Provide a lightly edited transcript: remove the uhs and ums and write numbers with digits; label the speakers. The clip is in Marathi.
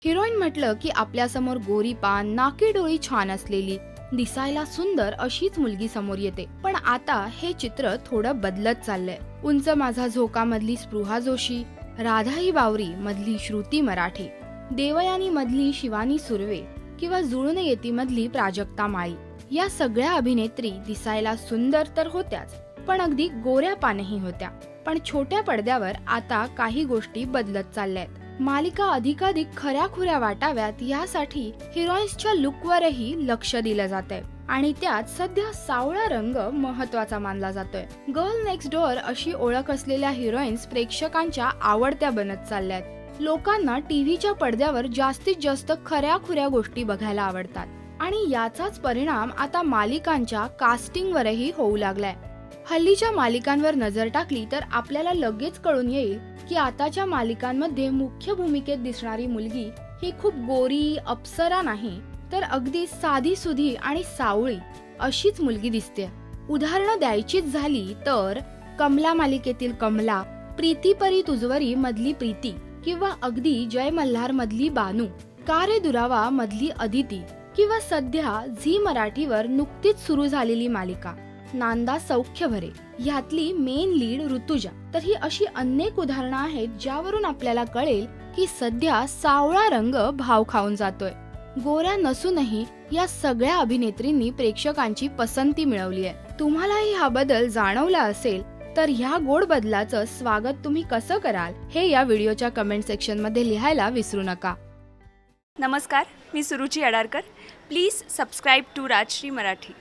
Speaker 1: हिरोईन म्हटलं की आपल्यासमोर गोरी पान, नाकी डोळी छान असलेली, दिसायला सुंदर अशीच मुलगी समोर येते। पण आता हे चित्र थोडं बदलत चाललंय। उंच माझा झोका मधली स्पृहा जोशी, राधाई बावरी मधली श्रुती मराठे, देवयानी मधली शिवानी सुर्वे किंवा जुळून येती मधली प्राजक्ता माळी, या सगळ्या अभिनेत्री दिसायला सुंदर तर होत्याच, पण अगदी गोऱ्या पानही होत्या। पण छोट्या पडद्यावर आता काही गोष्टी बदलत चालल्यात। मालिका अधिकाधिक खऱ्याखुऱ्या वाटाव्यात यासाठी हिरोईन्सच्या लुकवरही लक्ष दिलं जातंय आणि त्यात सध्या सावळा रंग महत्त्वाचा मानला जातोय। गर्ल नेक्स्ट डोअर अशी ओळख असलेल्या हिरोईन्स प्रेक्षकांच्या आवडत्या बनत चालल्यात। लोकांना टीव्हीच्या पडद्यावर जास्तीत जास्त खऱ्याखुऱ्या गोष्टी बघायला आवडतात आणि याचाच परिणाम आता मालिकांच्या कास्टिंगवरही होऊ लागलाय। हल्लीच्या मालिकांवर नजर टाकली तर आपल्याला लगेच कळून येईल की आताच्या मालिकांमध्ये मुख्य भूमिकेत दिसणारी मुलगी ही खूप गोरी अप्सरा नाही, तर अगदी साधी सुधी आणि सावळी अशीच मुलगी दिसते। उदाहरणं द्यायचीच झाली तर कमला मालिकेतील कमला, प्रीती परी तुजवरी मधली प्रीती किंवा अगदी जय मल्हार मधली बानू, का रे दुरावा मधली अदिती किंवा सध्या झी मराठीवर नुकतीच सुरू झालेली मालिका नांदा सौख्य भरे ह्यातली मेन लीड ऋतुजा। तर ही अशी अनेक उदाहरणं आहेत ज्यावरून आपल्याला कळेल की सध्या सावळा रंग भाव खाऊन जातोय। गोऱ्या नसूनही या सगळ्या अभिनेत्रींनी प्रेक्षकांची पसंती मिळवली आहे। तुम्हालाही हा बदल जाणवला असेल तर ह्या गोड बदलाचं स्वागत तुम्ही कसं कराल हे या व्हिडिओच्या कमेंट सेक्शन मध्ये लिहायला विसरू नका।
Speaker 2: नमस्कार, मी Suruchi Adarkar. Please subscribe to Rajshri Marathi.